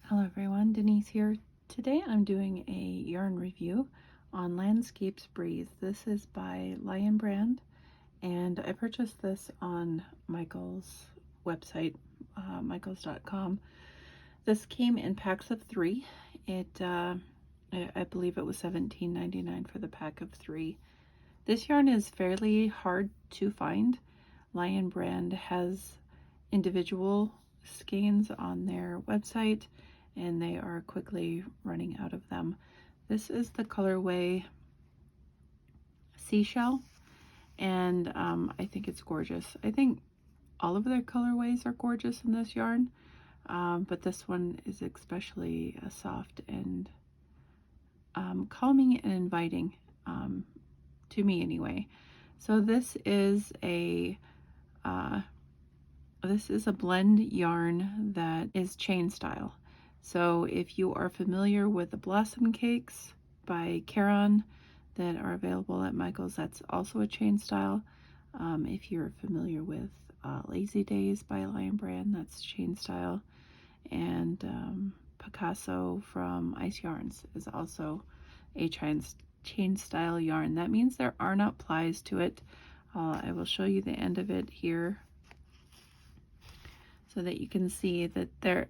Hello everyone, Denise here. Today I'm doing a yarn review on Landscapes Breeze. This is by Lion Brand, and I purchased this on Michael's website, michaels.com. This came in packs of 3. I believe it was $17.99 for the pack of 3. This yarn is fairly hard to find. Lion Brand has individual skeins on their website, and they are quickly running out of them. This is the colorway Seashell, and I think it's gorgeous. I think all of their colorways are gorgeous in this yarn, but this one is especially soft and calming and inviting, to me anyway. So this is a blend yarn that is chain style. So if you are familiar with the Blossom Cakes by Caron that are available at Michael's, that's also a chain style. If you're familiar with Lazy Days by Lion Brand, that's chain style. And Picasso from Ice Yarns is also a chain style yarn. That means there are not plies to it. I will show you the end of it here so that you can see that they're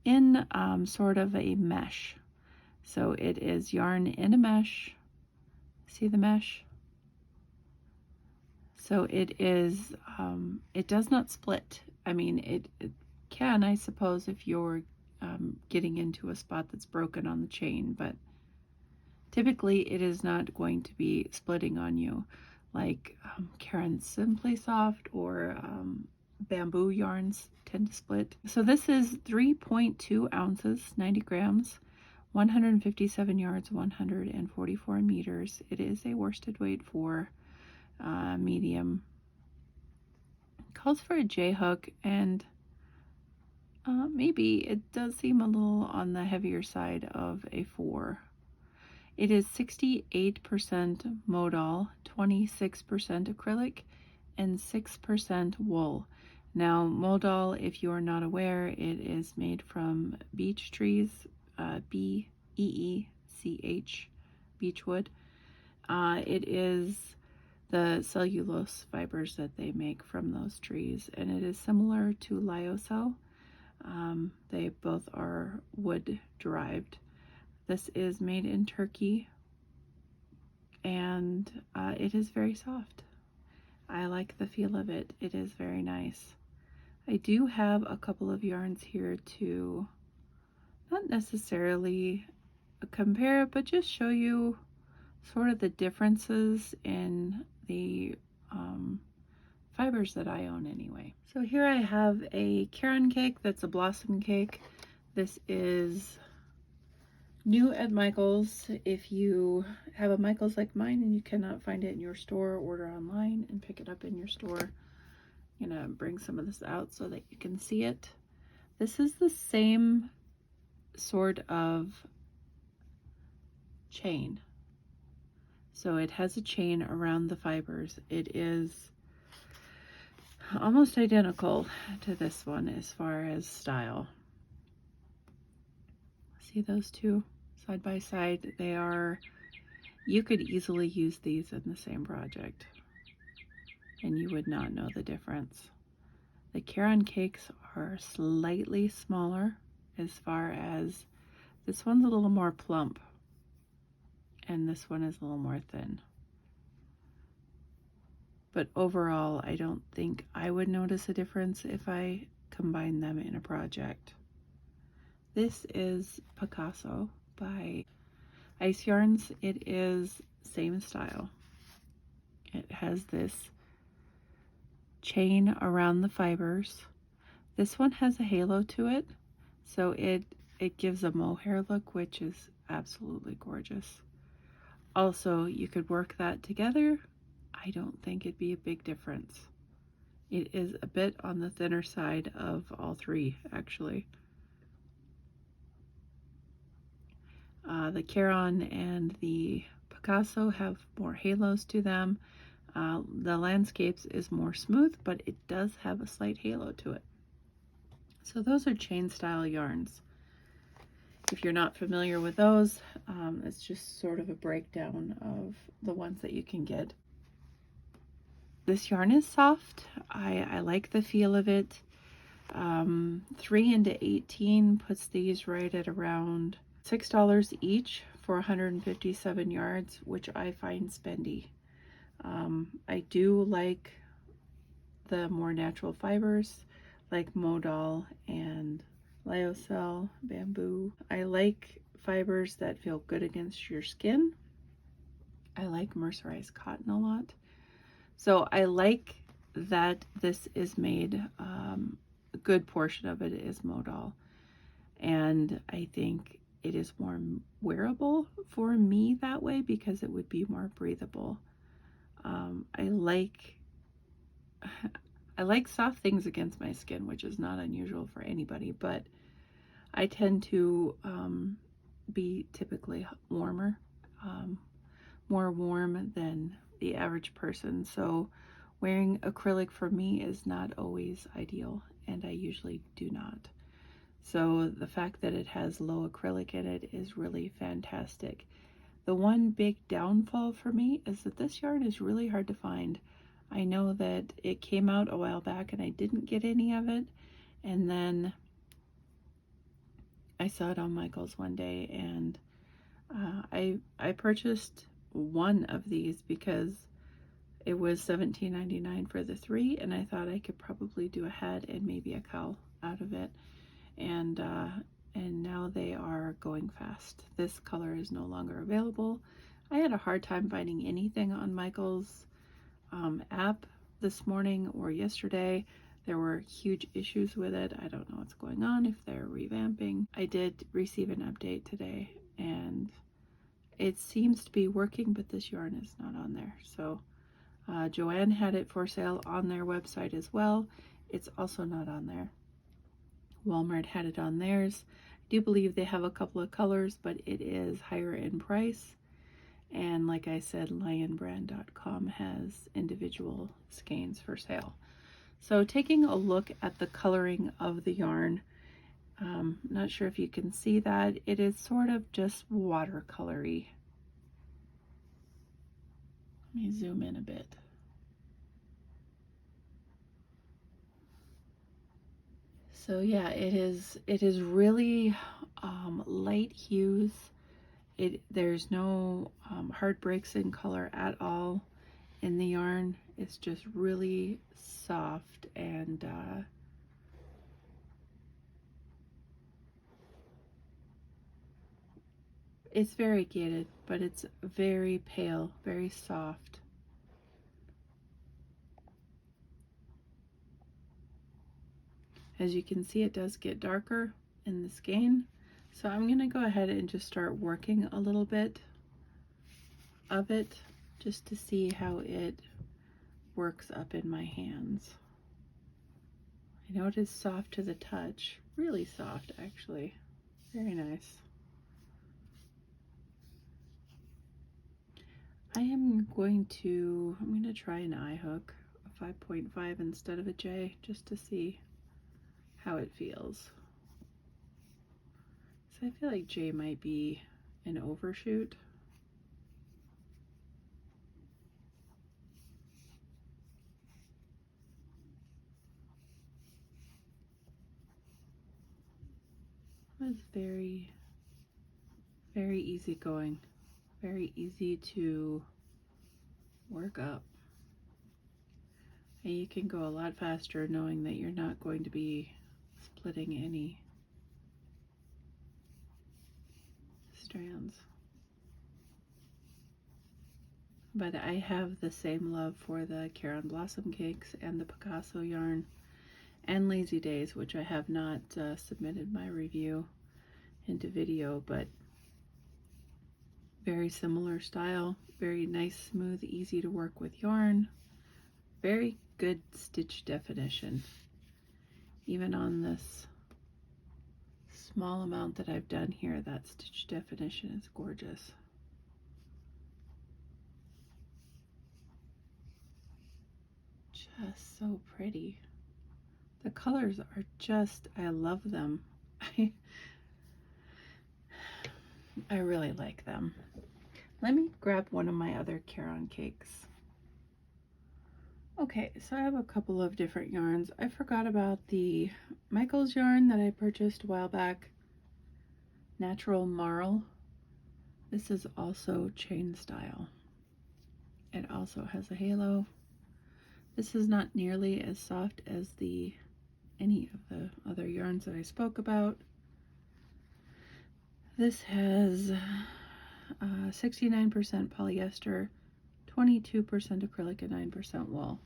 in sort of a mesh. So it is yarn in a mesh. See the mesh? So it is, it does not split. I mean, it can, I suppose, if you're getting into a spot that's broken on the chain, but typically it is not going to be splitting on you like Caron's Simply Soft or bamboo yarns tend to split. So this is 3.2 ounces, 90 grams, 157 yards, 144 meters. It is a worsted weight for medium. It calls for a J hook, and maybe it does seem a little on the heavier side of a 4. It is 68% modal, 26% acrylic, and 6% wool. Now, modal, if you are not aware, it is made from beech trees, B-E-E-C-H, beechwood. It is the cellulose fibers that they make from those trees, and it is similar to lyocell. They both are wood derived. This is made in Turkey, and it is very soft. I like the feel of it. It is very nice. I do have a couple of yarns here to not necessarily compare, but just show you sort of the differences in the fibers that I own anyway. So here I have a Caron cake that's a blossom cake. This is new at Michael's. If you have a Michael's like mine and you cannot find it in your store, order online and pick it up in your store. I'm gonna bring some of this out so that you can see it. This is the same sort of chain. So it has a chain around the fibers. It is almost identical to this one as far as style. See those two side by side? They are, you could easily use these in the same project and you would not know the difference. The Caron cakes are slightly smaller as far as this one's a little more plump and this one is a little more thin. But overall, I don't think I would notice a difference if I combine them in a project. This is Picasso by Ice Yarns. It is same style. It has this chain around the fibers. This one has a halo to it, so it gives a mohair look, which is absolutely gorgeous. Also, you could work that together. I don't think it'd be a big difference. It is a bit on the thinner side of all three, actually. The Caron and the Picasso have more halos to them. The Landscapes is more smooth, but it does have a slight halo to it. So those are chain style yarns. If you're not familiar with those, it's just sort of a breakdown of the ones that you can get. This yarn is soft. I like the feel of it. 3 into 18 puts these right at around $6 each for 157 yards, which I find spendy. I do like the more natural fibers like modal and lyocell, bamboo. I like fibers that feel good against your skin. I like mercerized cotton a lot. So I like that this is made, a good portion of it is modal. And I think it is more wearable for me that way because it would be more breathable. I like soft things against my skin, which is not unusual for anybody, but I tend to be typically warmer, more warm than the average person. So wearing acrylic for me is not always ideal, and I usually do not. So the fact that it has low acrylic in it is really fantastic. The one big downfall for me is that this yarn is really hard to find. I know that it came out a while back and I didn't get any of it, and then I saw it on Michael's one day, and I purchased one of these because it was $17.99 for the 3, and I thought I could probably do a head and maybe a cowl out of it. And now they are going fast. This color is no longer available. I had a hard time finding anything on Michael's app this morning or yesterday. There were huge issues with it. I don't know what's going on, if they're revamping. I did receive an update today, and it seems to be working, but this yarn is not on there. So Joanne had it for sale on their website as well. It's also not on there. Walmart had it on theirs. I do believe they have a couple of colors, but it is higher in price. And like I said, lionbrand.com has individual skeins for sale. So taking a look at the coloring of the yarn, not sure if you can see that. It is sort of just watercolory. Let me zoom in a bit. So yeah, it is really light hues. There's no hard breaks in color at all in the yarn. It's just really soft, and it's variegated, but it's very pale, very soft. As you can see, it does get darker in the skein. So I'm going to go ahead and just start working a little bit of it just to see how it works up in my hands. I know it is soft to the touch, really soft actually, very nice. I'm going to try an eye hook, a 5.5 instead of a J, just to see how it feels. So I feel like J might be an overshoot. It's very, very easy going, very easy to work up. And you can go a lot faster knowing that you're not going to be splitting any strands. But I have the same love for the Caron Blossom Cakes and the Picasso yarn and Lazy Days, which I have not submitted my review into video, but very similar style, very nice, smooth, easy to work with yarn, very good stitch definition. Even on this small amount that I've done here, that stitch definition is gorgeous. Just so pretty. The colors are just, I love them. I really like them. Let me grab one of my other Caron cakes. Okay, so I have a couple of different yarns. I forgot about the Michael's yarn that I purchased a while back. Natural Marl. This is also chain style. It also has a halo. This is not nearly as soft as any of the other yarns that I spoke about. This has 69% polyester, 22% acrylic, and 9% wool.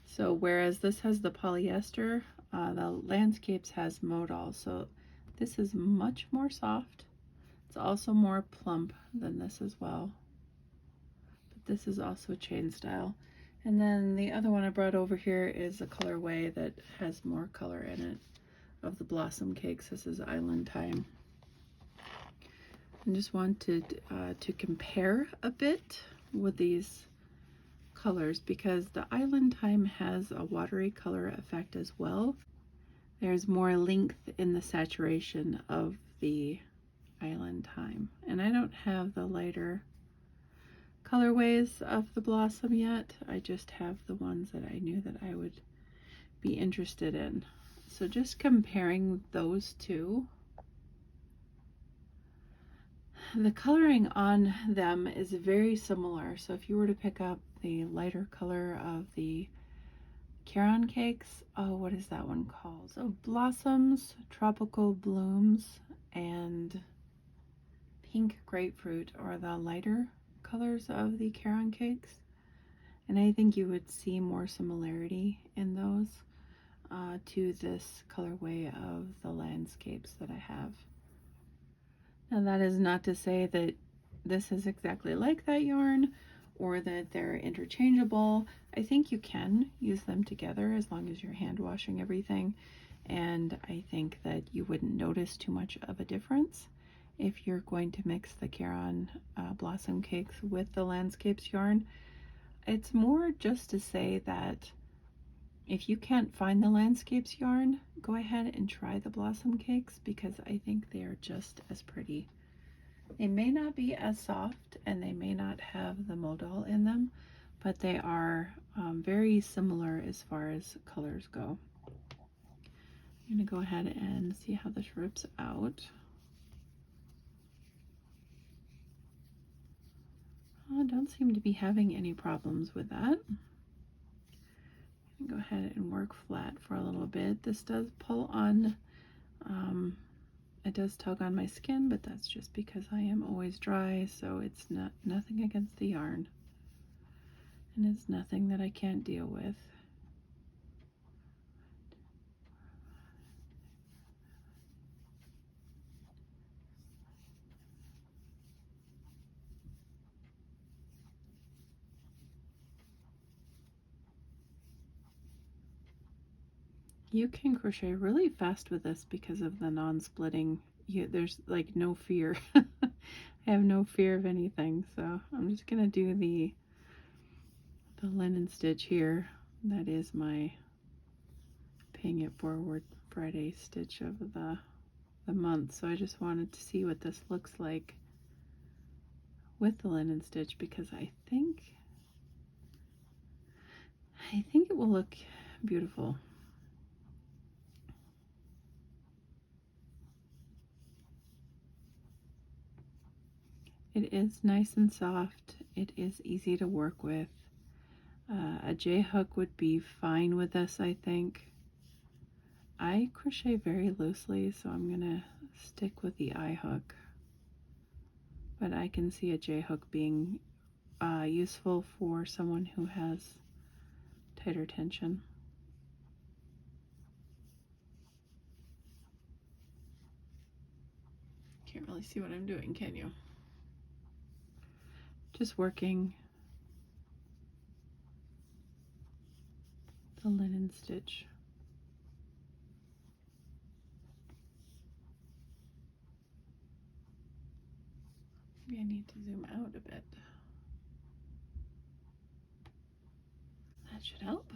So whereas this has the polyester, the Landscapes has modal. So this is much more soft. It's also more plump than this as well. But this is also chain style. And then the other one I brought over here is a colorway that has more color in it of the Blossom Cakes. This is Island Time. I just wanted to compare a bit with these colors because the Island Time has a watery color effect as well. There's more length in the saturation of the Island Time, and I don't have the lighter colorways of the Blossom yet. I just have the ones that I knew that I would be interested in. So just comparing those two, the coloring on them is very similar. So if you were to pick up the lighter color of the Caron cakes, oh, what is that one called? So Blossoms, Tropical Blooms, and Pink Grapefruit are the lighter colors of the Caron cakes. And I think you would see more similarity in those to this colorway of the Landscapes that I have. Now that is not to say that this is exactly like that yarn or that they're interchangeable. I think you can use them together as long as you're hand washing everything. And I think that you wouldn't notice too much of a difference if you're going to mix the Caron Blossom Cakes with the Landscapes yarn. It's more just to say that if you can't find the Landscapes yarn, go ahead and try the Blossom Cakes because I think they are just as pretty. They may not be as soft and they may not have the modal in them, but they are very similar as far as colors go. I'm going to go ahead and see how this rips out. I don't seem to be having any problems with that. Go ahead and work flat for a little bit. This does pull on, it does tug on my skin, but that's just because I am always dry, so it's nothing against the yarn. And it's nothing that I can't deal with. You can crochet really fast with this because of the non-splitting. There's like no fear. I have no fear of anything, so I'm just gonna do the linen stitch here. That is my paying it forward Friday stitch of the month. So I just wanted to see what this looks like with the linen stitch because I think it will look beautiful. It is nice and soft. It is easy to work with. A J-hook would be fine with this, I think. I crochet very loosely, so I'm gonna stick with the I hook. But I can see a J-hook being useful for someone who has tighter tension. Can't really see what I'm doing, can you? Just working the linen stitch. Maybe I need to zoom out a bit. That should help.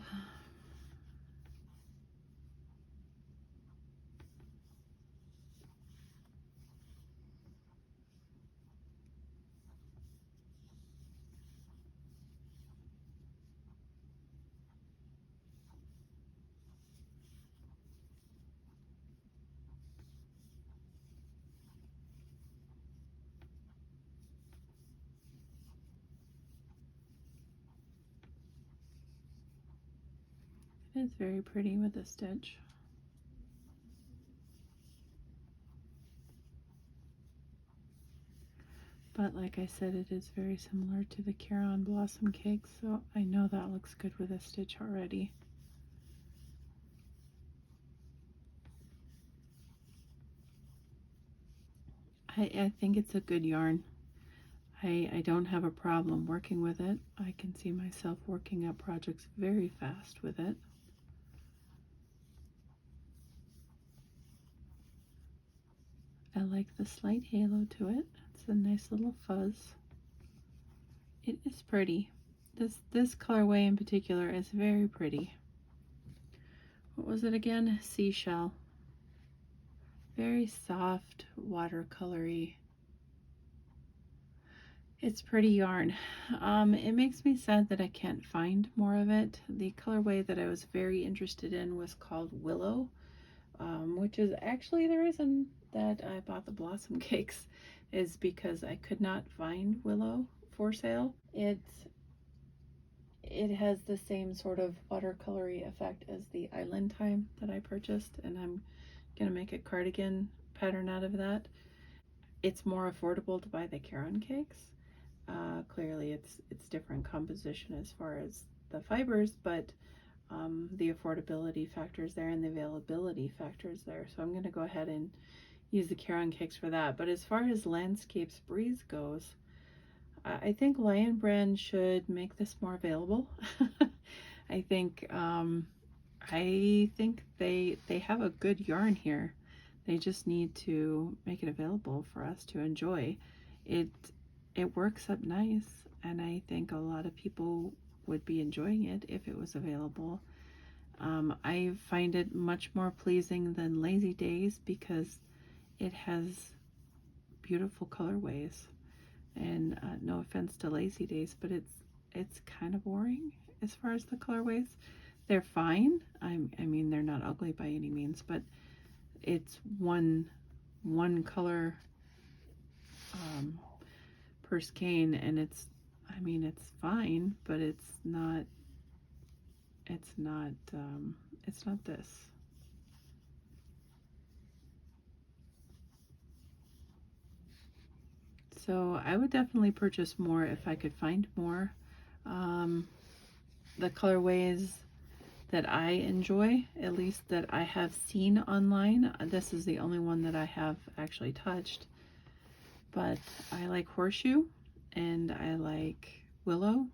is very pretty with the stitch. But like I said, it is very similar to the Caron Blossom Cakes, so I know that looks good with a stitch already. I think it's a good yarn. I don't have a problem working with it. I can see myself working up projects very fast with it. I like the slight halo to it. It's a nice little fuzz. It is pretty. This colorway in particular is very pretty. What was it again? Seashell. Very soft, watercolory. It's pretty yarn. It makes me sad that I can't find more of it. The colorway that I was very interested in was called Willow, which is actually the reason that I bought the Blossom Cakes, is because I could not find Willow for sale. It has the same sort of watercolory effect as the Island Time that I purchased, and I'm gonna make a cardigan pattern out of that. It's more affordable to buy the Caron Cakes. Clearly it's different composition as far as the fibers, but the affordability factors there and the availability factors there. So I'm going to go ahead and use the Caron Cakes for that. But as far as Landscapes Breeze goes, I think Lion Brand should make this more available. I think they have a good yarn here. They just need to make it available for us to enjoy. It works up nice, and I think a lot of people would be enjoying it if it was available. I find it much more pleasing than Lazy Days because it has beautiful colorways. And no offense to Lazy Days, but it's kind of boring as far as the colorways. They're fine. I mean, they're not ugly by any means, but it's one color per skein, and it's fine, but it's not this. So I would definitely purchase more if I could find more. The colorways that I enjoy, at least that I have seen online, this is the only one that I have actually touched, but I like Horseshoe, and I like Willow,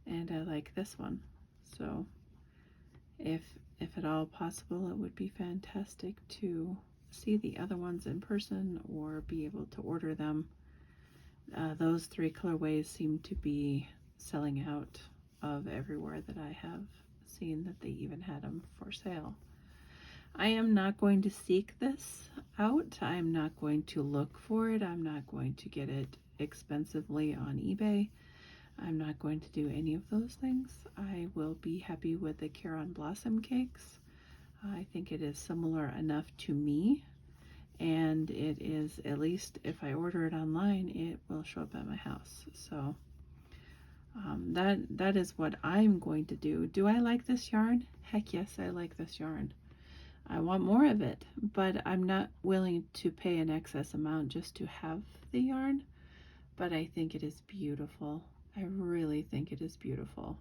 and I like this one. So if at all possible, it would be fantastic to see the other ones in person or be able to order them. Those three colorways seem to be selling out of everywhere that I have seen that they even had them for sale. I am not going to seek this out. I'm not going to look for it. I'm not going to get it expensively on eBay. I'm not going to do any of those things. I will be happy with the Caron Blossom Cakes. I think it is similar enough to me, and it is, at least if I order it online, it will show up at my house. So that is what I'm going to do. Do I like this yarn? Heck yes, I like this yarn. I want more of it, but I'm not willing to pay an excess amount just to have the yarn. But I think it is beautiful. I really think it is beautiful.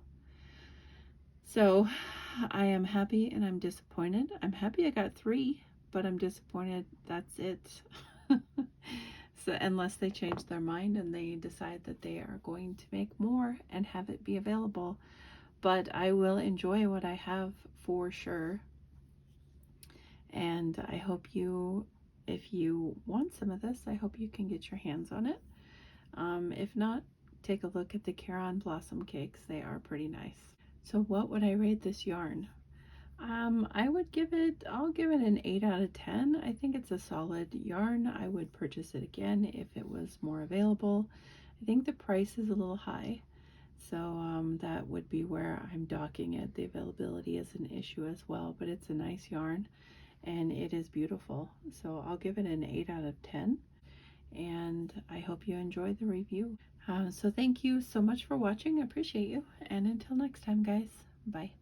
So I am happy and I'm disappointed. I'm happy I got 3, but I'm disappointed that's it. So unless they change their mind and they decide that they are going to make more and have it be available, but I will enjoy what I have for sure. And I hope you, if you want some of this, I hope you can get your hands on it. If not, take a look at the Caron Blossom Cakes. They are pretty nice. So what would I rate this yarn? I'll give it an 8 out of 10. I think it's a solid yarn. I would purchase it again if it was more available. I think the price is a little high, so that would be where I'm docking it. The availability is an issue as well, but it's a nice yarn and it is beautiful. So I'll give it an 8 out of 10, and I hope you enjoyed the review. So thank you so much for watching. I appreciate you, and until next time, guys, bye.